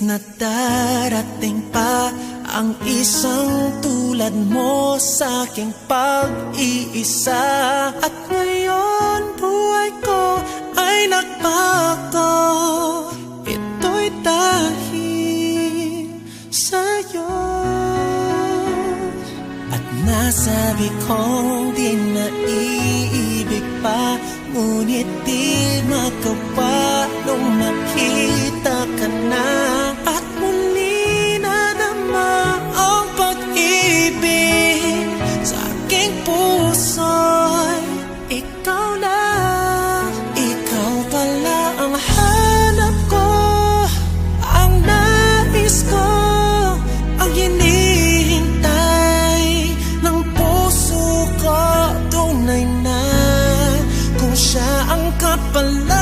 na darating pa ang isang tulad mo sa aking pag-iisa. At ngayon buhay ko ay nagbago, ito'y dahil sa'yo. At nasabi kong di na iibig pa, ngunit di magawa nung makita ka na. At muli nadama ang pag-ibig sa aking puso'y ikaw lang. Ikaw pala ang hanap ko, ang nais ko, ang hinihintay ng puso ko. Tunay na kung siya ang kapalan